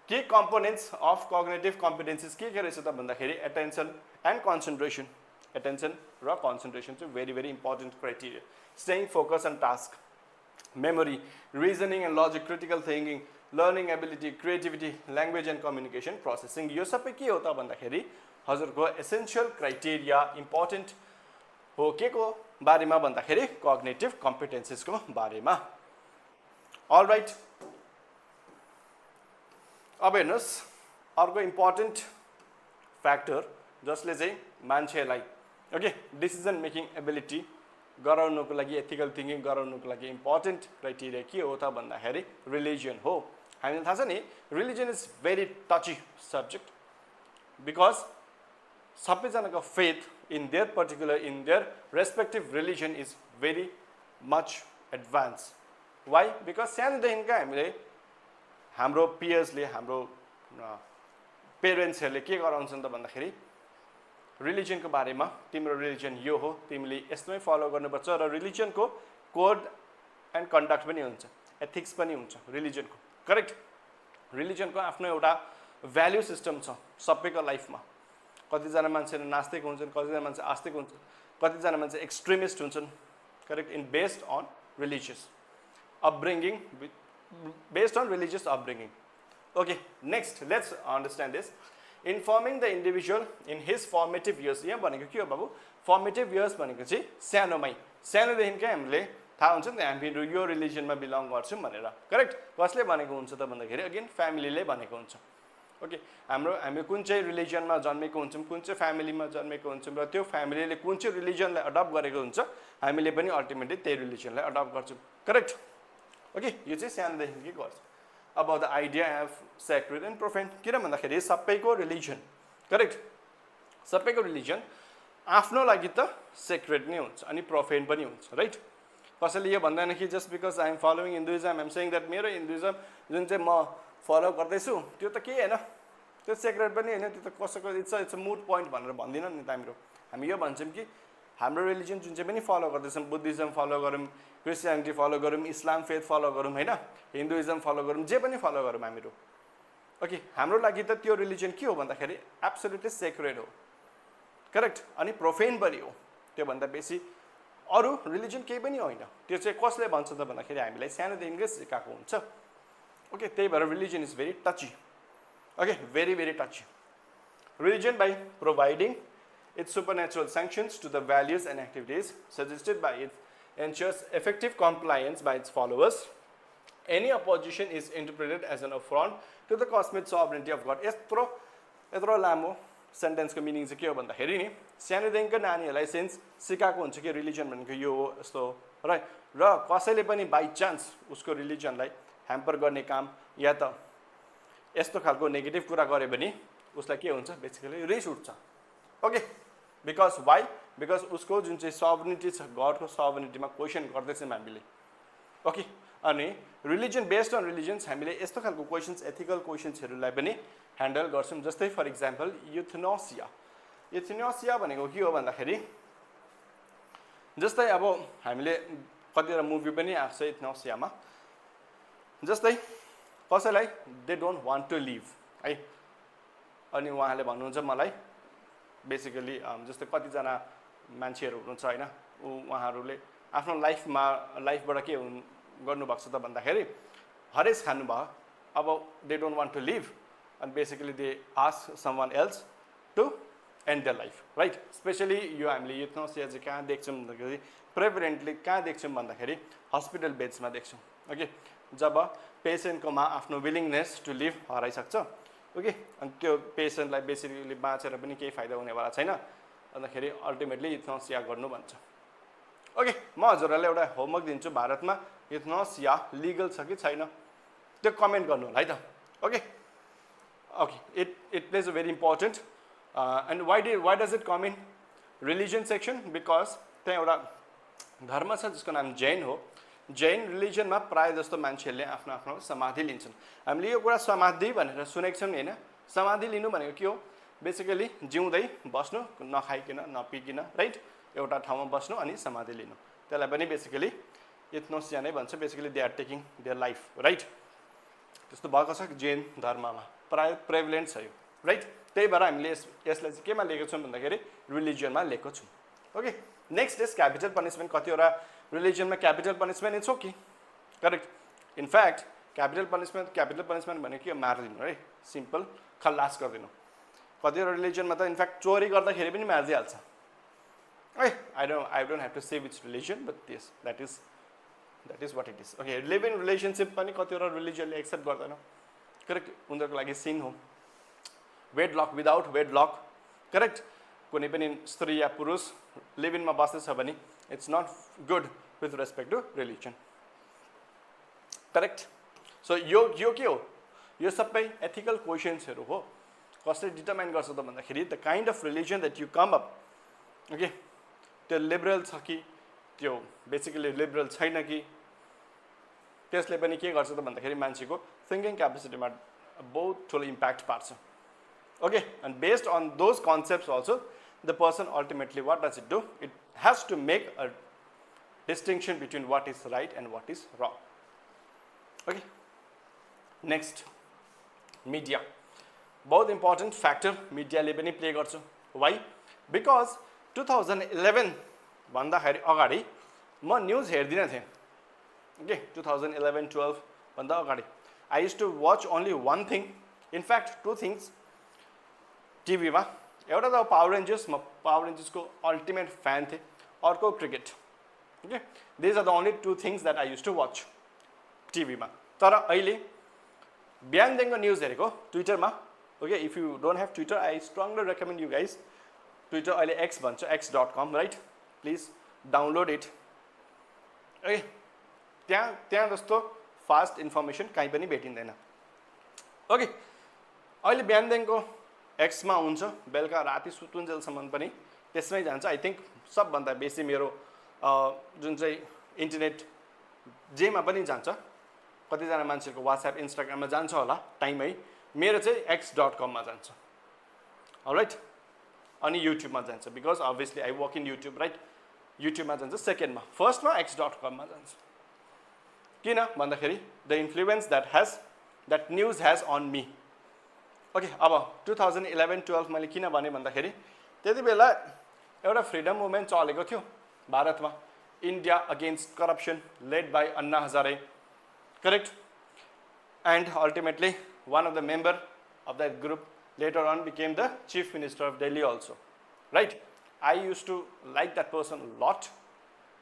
के कम्पोनेन्ट्स अफ कग्नेटिभ कम्पिटेन्सिज के रहेछ त भन्दाखेरि एटेन्सन एन्ड कन्सन्ट्रेसन। एटेन्सन र कन्सन्ट्रेसन चाहिँ very important criteria. Staying focus on task, memory, reasoning and logic, critical thinking, learning ability, creativity, language and communication processing, यो सबै के हो त भन्दाखेरि हजुरको एसेन्सियल क्राइटेरिया इम्पोर्टेन्ट हो के को बारेमा भन्दाखेरि कग्नेटिभ कम्पिटेन्सिजको बारेमा। अलराइट, अब हेर्नुहोस् अर्को इम्पोर्टेन्ट फ्याक्टर जसले चाहिँ मान्छेलाई ओके डिसिजन मेकिङ एबिलिटी गराउनुको लागि, एथिकल थिङ्किङ गराउनुको लागि इम्पोर्टेन्ट क्राइटेरिया के हो त भन्दाखेरि रिलिजियन हो। हामीलाई थाहा छ नि religion is very touchy subject because सबैजनाको faith in their respective religion is very much advance. Why? Because सानोदेखिकै हामीले हाम्रो पियर्सले, हाम्रो पेरेन्ट्सहरूले के गराउँछन् त भन्दाखेरि रिलिजनको बारेमा, तिम्रो रिलिजन यो हो, तिमीले यस्तै फलो गर्नुपर्छ, र रिलिजनको कोड एन्ड कन्डक्ट पनि हुन्छ, एथिक्स पनि हुन्छ रिलिजनको, करेक्ट? रिलिजनको आफ्नो एउटा भ्याल्यु सिस्टम छ सबैको लाइफमा। कतिजना मान्छेहरू नास्तिक हुन्छन्, कतिजना मान्छे आस्तिक हुन्छन्, कतिजना मान्छे एक्सट्रिमिस्ट हुन्छन्, correct? In based on religious upbringing, based on religious upbringing. Okay, next let's understand this. Informing the individual in his formative years. यहाँ भनेको के हो बाबु? Formative years भनेको चाहिँ सानोमै, सानोदेखिकै हामीले थाहा हुन्छ नि त हामी यो रिलिजनमा बिलङ गर्छौँ भनेर, करेक्ट? कसले भनेको हुन्छ त भन्दाखेरि अगेन फ्यामिलीले भनेको हुन्छ। ओके, हामी कुन चाहिँ रिलिजनमा जन्मेको हुन्छौँ, कुन चाहिँ फ्यामिलीमा जन्मेको हुन्छौँ, र त्यो फ्यामिलीले कुन चाहिँ रिलिजनलाई अडप्ट गरेको हुन्छ, हामीले पनि अल्टिमेटली त्यही रिलिजनलाई अडप्ट गर्छौँ, करेक्ट? ओके, यो चाहिँ सानोदेखि गर्छ। अब the idea of sacred and profane, किन भन्दाखेरि सबैको रिलिजन, करेक्ट? सबैको रिलिजन आफ्नो लागि त सेक्रेड नै हुन्छ अनि प्रोफेन पनि हुन्छ, राइट? कसैले यो भन्दैन कि just because I am following Hinduism I am saying that मेरो हिन्दुइजम जुन चाहिँ म फलो गर्दैछु त्यो त केही होइन, त्यो सेक्रेड पनि होइन, त्यो त कसैको इट्स अ मुड पोइन्ट भनेर भन्दिनँ नि त। हामी यो भन्छौँ कि हाम्रो रिलिजन जुन चाहिँ पनि फलो गर्दैछौँ, बुद्धिज्म फलो गरौँ, क्रिस्चियनिटी फलो गरौँ, इस्लाम फेथ फलो गरौँ, होइन, हिन्दुइजम फलो गरौँ, जे पनि फलो गरौँ हामीहरू, ओके, हाम्रो लागि त त्यो रिलिजन के हो भन्दाखेरि एब्सोल्युटली सेक्रेड हो, करेक्ट? अनि प्रोफेन पनि हो। त्योभन्दा बेसी अरू रिलिजन केही पनि होइन त्यो चाहिँ कसले भन्छ त भन्दाखेरि हामीलाई सानोदेखिकै सिकाएको हुन्छ ओके त्यही भएर religion is very टची okay very very टची religion by providing its supernatural sanctions to the values and activities suggested by it ensures effective compliance by its followers. Any opposition is interpreted as an affront to the cosmic sovereignty of God. यत्रो लामो सेन्टेन्सको meaning चाहिँ के हो भन्दाखेरि नि सानोदेखिको नानीहरूलाई sense सिकाएको हुन्छ कि रिलिजन भनेको यो हो यस्तो हो र कसैले पनि बाई चान्स उसको रिलिजनलाई ह्याम्पर गर्ने काम या त यस्तो खालको नेगेटिभ कुरा गरे भने उसलाई के हुन्छ बेसिकली रिस उठ्छ ओके बिकज वाइ बिकज उसको जुन चाहिँ सभर्निटी छ गडको सभर्निटीमा क्वेसन गर्दैछौँ हामीले ओके अनि रिलिजन बेस्ड अन रिलिजन्स हामीले यस्तो खालको क्वेसन्स एथिकल क्वेसन्सहरूलाई पनि ह्यान्डल गर्छौँ जस्तै फर इक्जाम्पल युथेनासिया भनेको के हो भन्दाखेरि जस्तै अब हामीले कतिवटा मुभी पनि आएको छ युथेनासियामा जस्तै कसैलाई they don't want to live है अनि उहाँले भन्नुहुन्छ मलाई बेसिकली जस्तै कतिजना मान्छेहरू हुनुहुन्छ होइन उहाँहरूले आफ्नो लाइफबाट के गर्नुभएको छ त भन्दाखेरि हरेस खानुभयो अब they don't want to live अनि basically they ask someone else to end the life right specially यो हामीले युथेनासिया चाहिँ कहाँ देख्छौँ भन्दाखेरि प्रेभरेन्टली कहाँ देख्छौँ भन्दाखेरि हस्पिटल बेड्समा देख्छौँ ओके जब पेसेन्टकोमा आफ्नो विलिङनेस टु लिभ हराइसक्छ ओके अनि त्यो पेसेन्टलाई बेसिकली बाँचेर पनि केही फाइदा हुनेवाला छैन अन्तखेरि अल्टिमेटली युथेनासिया गर्नु भन्छ ओके म हजुरहरूलाई एउटा होमवर्क दिन्छु भारतमा युथेनासिया लिगल छ कि छैन त्यो कमेन्ट गर्नु होला है त okay okay it plays a very important and why does it come in religion section because त्यहाँ एउटा धर्म छ जसको नाम जैन हो जैन रिलिजनमा प्रायः जस्तो मान्छेहरूले आफ्नो आफ्नो समाधि लिन्छन् हामीले यो कुरा समाधि भनेर सुनेको छौँ नि होइन समाधि लिनु भनेको के हो बेसिकली जिउँदै बस्नु नखाइकन नपिकन राइट एउटा ठाउँमा बस्नु अनि समाधि लिनु त्यसलाई पनि बेसिकली युथेनासिया नै भन्छ basically they are taking their life right त्यस्तो भएको छ जैन धर्ममा प्रायः प्रेभलेन्ट छ यो राइट त्यही भएर हामीले यसलाई चाहिँ केमा लिएको छौँ भन्दाखेरि रिलिजनमा लिएको छौँ okay next is capital punishment कतिवटा रिलिजनमा capital punishment it's okay correct in fact capital punishment भनेको के मारिदिनु है सिम्पल खल्लास गरिदिनु कतिवटा रिलिजनमा त इनफ्याक्ट चोरी गर्दाखेरि पनि मारिदिइहाल्छ है I don't have to say which religion but this that is what it is okay live in relationship पनि कतिवटा रिलिजनले एक्सेप्ट गर्दैन करेक्ट उनीहरूको लागि सिन हो वेडलक विदाउट वेडलक करेक्ट कुनै पनि स्त्री या पुरुष लिभ इनमा बस्दैछ भने it's not good with respect to religion correct so यो के हो यो सबै एथिकल क्वेसन्सहरू हो कसले डिटर्माइन गर्छ त भन्दाखेरि the kind of religion that you come up okay त्यो लिबरल छ कि त्यो बेसिकली लिबरल छैन कि त्यसले पनि के गर्छ त भन्दाखेरि मान्छेको थिङ्किङ क्यापेसिटीमा बहुत ठुलो इम्प्याक्ट पार्छ okay and based on those concepts also the person ultimately what does it do it has to make a distinction between what is right and what is wrong okay next media बहुत important factor मिडियाले पनि play गर्छ why because 2011 भन्दाखेरि अगाडि म news हेर्दिनँ थिएँ okay 2011-12 भन्दा अगाडि I use to watch only one thing in fact two things टिभीमा एउटा त पावर रेन्जर्स म पावर रेन्जर्सको अल्टिमेट फ्यान थिएँ अर्को cricket okay these are the only two things that I use to watch टिभीमा तर अहिले बिहानदेखिको न्युज हेरेको ट्विटरमा okay if you don't have Twitter I strongly recommend you guys Twitter अहिले एक्स भन्छ x.com right please download it okay त्यहाँ जस्तो फास्ट इन्फर्मेसन कहीँ पनि भेटिँदैन ओके अहिले बिहानदेखिको एक्समा हुन्छ बेलुका राति सुतुन्जेलसम्म पनि त्यसमै जान्छ आई थिङ्क सबभन्दा बेसी मेरो जुन चाहिँ इन्टरनेट जेमा पनि जान्छ कतिजना मान्छेको वाट्सएप इन्स्टाग्राममा जान्छ होला टाइमै मेरो चाहिँ x.com मा जान्छ अलराइट अनि युट्युबमा जान्छ because obviously I work in YouTube right युट्युबमा जान्छ सेकेन्डमा फर्स्टमा x.com मा जान्छ किन भन्दाखेरि the influence that news has on me okay अब 2011-12 मैले किन भने भन्दाखेरि त्यति बेला एउटा फ्रिडम मुभमेन्ट चलेको थियो भारतमा, India against corruption led by Anna Hazare, correct? And ultimately one of the member of that group later on became the chief minister of Delhi also, right? I used to like that person a lot,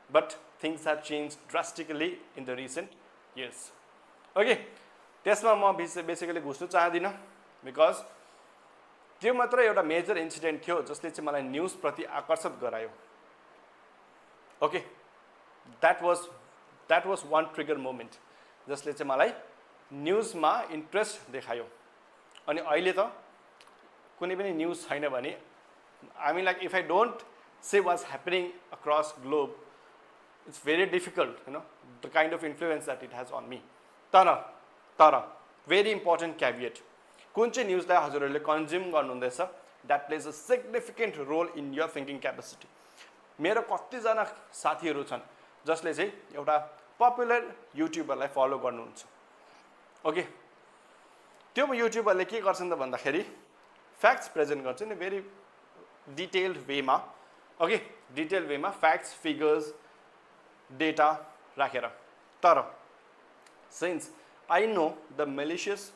but things have changed drastically in the recent years. Okay, त्यसमा म basically घुस्नु चाहदिन because त्यो मात्र एउटा major incident थियो जसले चाहिँ मलाई news प्रति आकर्षित गरायो. Okay, that was one trigger moment जसले चाहिँ मलाई न्यूजमा इन्ट्रेस्ट देखायो. अनि अहिले त कुनै पनि न्यूज छैन भने I mean like if I don't say what's happening across globe, it's very difficult you know the kind of influence that it has on me. तर भेरी इम्पोर्टेन्ट क्याभिएट, कुन चाहिँ न्यूजलाई हजुरहरूले कन्ज्युम गर्नुहुँदैछ that plays a significant role in your thinking capacity. मेरो कतिजना साथीहरू छन् जसले चाहिँ एउटा पपुलर युट्युबरलाई फलो गर्नुहुन्छ. ओके, त्यो युट्युबरले के गर्छन् त भन्दाखेरि फ्याक्ट्स प्रेजेन्ट गर्छ नि भेरी डिटेल्ड वेमा. ओके, डिटेल्ड वेमा फ्याक्ट्स, फिगर्स, डेटा राखेर. तर since I know the malicious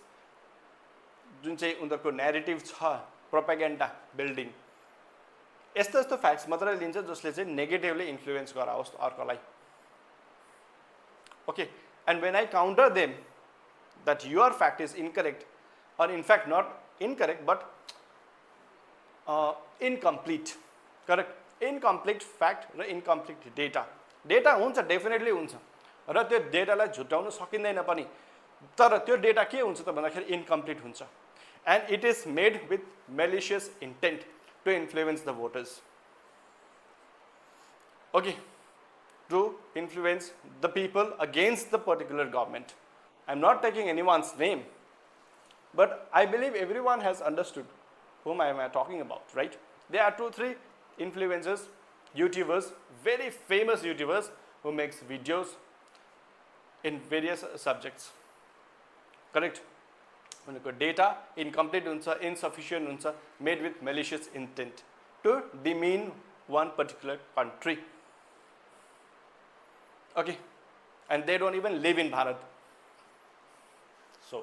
जुन चाहिँ उनीहरूको न्यारेटिभ छ, प्रोपेगेन्डा बिल्डिङ, यस्तो यस्तो फ्याक्ट्स मात्रै लिन्छ जसले चाहिँ नेगेटिभली इन्फ्लुएन्स गराओस् अर्कोलाई. Okay, and when I counter them that your fact is incorrect, or in fact not incorrect but incomplete, correct? Incomplete fact र incomplete data हुन्छ, डेफिनेटली हुन्छ, र त्यो डेटालाई झुटाउन सकिँदैन पनि. तर त्यो डेटा के हुन्छ त भन्दाखेरि इनकम्प्लिट हुन्छ. And it is made with malicious intent to influence the voters. Okay, to influence the people against the particular government. I'm not taking anyone's name, but I believe everyone has understood whom I am talking about, right? There are 2-3 influencers, YouTubers, very famous YouTubers who makes videos in various subjects, correct? उनीहरूको data incomplete हुन्छ, insufficient हुन्छ, made with malicious intent to demean one particular country. Okay, and they don't even live in Bharat. So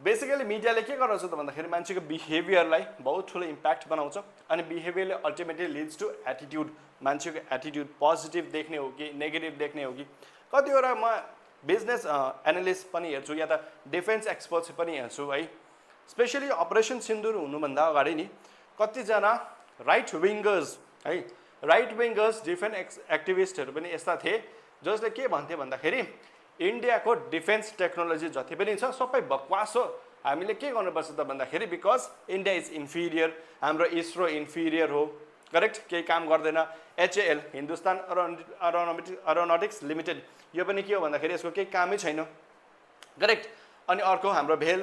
basically मिडियाले के गराउँछ त भन्दाखेरि मान्छेको बिहेभियरलाई बहुत ठुलो इम्प्याक्ट बनाउँछ. अनि बिहेभियरले अल्टिमेटली लिड्स टु एटिट्युड. मान्छेको एटिट्युड पोजिटिभ देख्ने हो कि नेगेटिभ देख्ने हो कि. कतिवटा म बिजनेस एनालिस्ट पनि हेर्छु या त डिफेन्स एक्सपर्ट्स पनि हेर्छु है. स्पेसली अपरेसन सिन्दुर हुनुभन्दा अगाडि नि कतिजना राइट विङ्गर्स है, राइट विङ्गर्स डिफेन्स एक्टिभिस्टहरू पनि यस्ता थिए जसले के भन्थे भन्दाखेरि इन्डियाको डिफेन्स टेक्नोलोजी जति पनि छ सबै बकवास हो, हामीले के गर्नुपर्छ त भन्दाखेरि बिकज इन्डिया इज इन्फिरियर, हाम्रो इसरो इन्फिरियर हो, करेक्ट? केही काम गर्दैन. HAL हिन्दुस्तान एरोनोटिक्स लिमिटेड यो पनि के हो भन्दाखेरि यसको केही कामै छैन, करेक्ट? अनि अर्को हाम्रो भेल,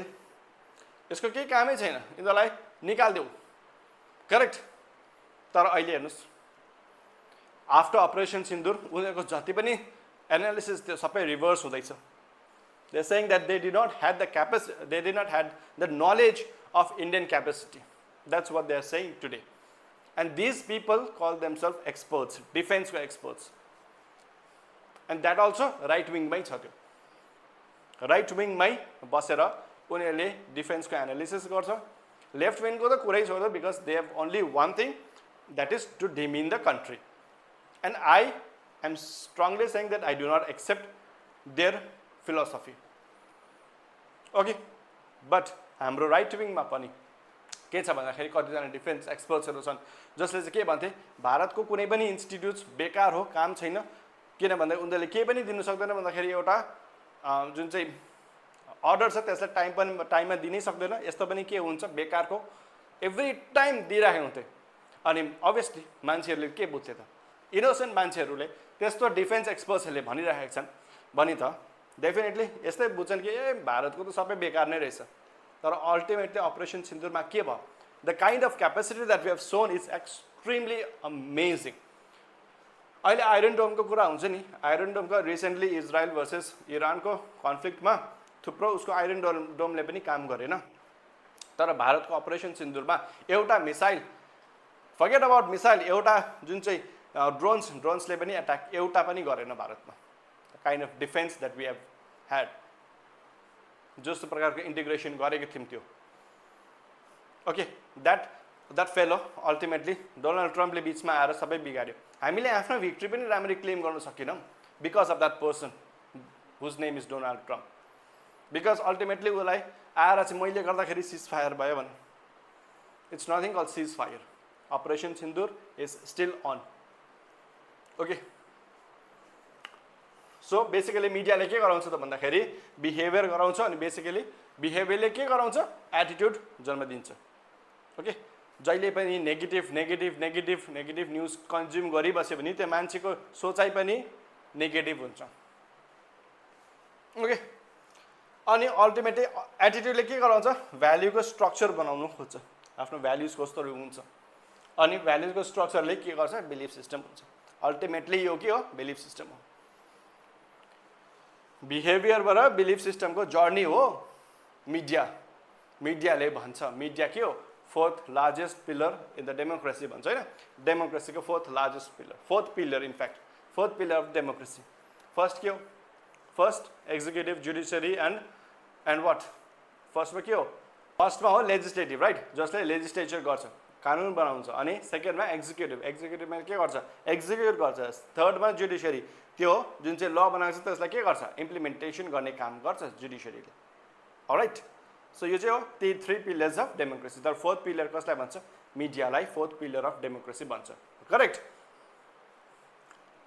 यसको केही कामै छैन, यिनीहरूलाई निकालिदेऊ, करेक्ट? तर अहिले हेर्नुहोस् आफ्टर अपरेसन सिन्दुर उनीहरूको जति पनि एनालिसिस त्यो सबै रिभर्स हुँदैछ. They are saying that they did not have the capacity, they did not have the knowledge of Indian capacity. That's what they are saying today. And these people call themselves experts, defense experts. And that also right wing मै छ त्यो. Right wing मै बसेर उनीहरूले defence को analysis गर्छ. Left wing को त कुरै छोड्छ because they have only one thing, that is to demean the country. And I am strongly saying that I do not accept their philosophy. Okay, but हाम्रो राइट विङमा पनि के छ भन्दाखेरि कतिजना डिफेन्स एक्सपर्ट्सहरू छन् जसले चाहिँ के भन्थे भारतको कुनै पनि इन्स्टिट्युट्स बेकार हो, काम छैन, किन भन्दा उनीहरूले केही पनि दिन सक्दैन भन्दाखेरि एउटा जुन चाहिँ अर्डर छ त्यसलाई टाइममा दिनै सक्दैन, यस्तो पनि के हुन्छ बेकारको एभ्री टाइम दिइराखेको हुन्थे. अनि अभियसली मान्छेहरूले के बुझ्थे त, इनोसेन्ट मान्छेहरूले त्यस्तो डिफेन्स एक्सपर्ट्सहरूले भनिरहेका छन् भने त डेफिनेटली यस्तै बुझ्छन् कि ए भारतको त सबै बेकार नै रहेछ. तर अल्टिमेटली अपरेसन सिन्दुरमा के भयो, the kind of capacity that we have shown is extremely amazing. अहिले आइरन डोमको कुरा हुन्छ नि, आइरन डोमको रिसेन्टली इजरायल भर्सेस इरानको कन्फ्लिक्टमा थुप्रो उसको आइरन डोमले पनि काम गरेन. तर भारतको अपरेसन सिन्दुरमा एउटा मिसाइल फर्गेट अबाउट मिसाइल एउटा जुन चाहिँ ड्रोन्सले पनि एट्याक एउटा पनि गरेन भारतमा kind of defence that we have had जस्तो प्रकारको इन्टिग्रेसन गरेको थियौँ त्यो okay that fellow ultimately Donald ट्रम्पले बिचमा आएर सबै बिगाड्यो हामीले आफ्नो भिक्ट्री पनि राम्ररी क्लेम गर्न सकेनौँ because of that person whose name is Donald Trump because ultimately उसलाई आएर चाहिँ मैले गर्दाखेरि सिज फायर भयो भने it's nothing call cease fire operation Sindoor is still on okay so basically मिडियाले के गराउँछ त भन्दाखेरि बिहेभियर गराउँछ अनि बेसिकली बिहेभियरले के गराउँछ एटिट्युड जन्म दिन्छ ओके जहिले पनि नेगेटिभ न्युज कन्ज्युम गरिबस्यो भने त्यो मान्छेको सोचाइ पनि नेगेटिभ हुन्छ ओके अनि अल्टिमेटली एटिट्युडले के गराउँछ भ्याल्युको स्ट्रक्चर बनाउनु खोज्छ आफ्नो भ्याल्युज कस्तो हुन्छ अनि भ्याल्युजको स्ट्रक्चरले के गर्छ बिलिफ सिस्टम हुन्छ अल्टिमेटली यो के हो बिलिफ सिस्टम हो बिहेभियरबाट बिलिफ सिस्टमको जर्नी हो मिडियाले भन्छ मिडिया के हो fourth largest pillar in the democracy भन्छ होइन डेमोक्रेसीको fourth pillar in fact fourth pillar of democracy first के हो first executive judiciary and what फर्स्टमा के हो फर्स्टमा हो लेजिस्लेटिभ राइट जसले लेजिस्लेचर गर्छ कानुन बनाउँछ अनि सेकेन्डमा एक्जिक्युटिभमा के गर्छ एक्जिक्युट गर्छ थर्डमा जुडिसियरी त्यो जुन चाहिँ ल बनाएको छ त्यसलाई के गर्छ इम्प्लिमेन्टेसन गर्ने काम गर्छ जुडिसियरीले अलराइट सो यो चाहिँ हो ती 3 पिलर्स अफ डेमोक्रेसी तर फोर्थ पिलर कसलाई भन्छ मिडियालाई फोर्थ पिलर अफ डेमोक्रेसी भन्छ करेक्ट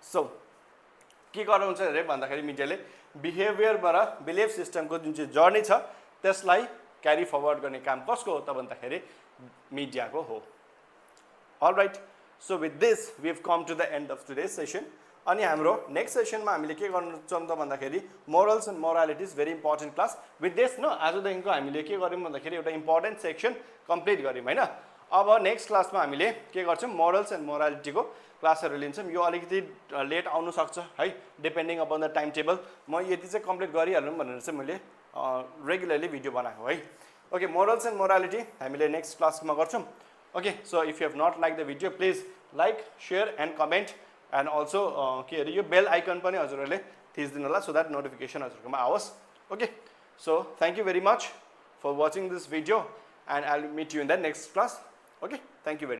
सो के गराउँछ अरे भन्दाखेरि मिडियाले बिहेभियरबाट बिलिफ सिस्टमको जुन चाहिँ जर्नी छ त्यसलाई क्यारी फरवर्ड गर्ने काम कसको हो त भन्दाखेरि मिडियाको हो alright so with this we have come to the end of today's session अनि हाम्रो नेक्स्ट सेसनमा हामीले के गर्छौँ त भन्दाखेरि morals and moralities very important class with this न आजदेखिको हामीले के गर्यौँ भन्दाखेरि एउटा इम्पोर्टेन्ट सेक्सन कम्प्लिट गऱ्यौँ होइन अब नेक्स्ट क्लासमा हामीले के गर्छौँ मोरल्स एन्ड मोरालिटीको क्लासहरू लिन्छौँ यो अलिकति लेट आउनु सक्छ है depending upon the time table म यति चाहिँ कम्प्लिट गरिहालौँ भनेर चाहिँ मैले रेगुलरली भिडियो बनाएको है ओके मोरल्स एन्ड मोरालिटी हामीले नेक्स्ट क्लासमा गर्छौँ okay so if you have not like the video please like share and comment and also के अरे यो बेल आइकन पनि हजुरहरूले थिचिदिनु होला सो द्याट नोटिफिकेसन हजुरकोमा आओस् okay so thank you very much for watching this video and I will meet you in the next class okay thank you very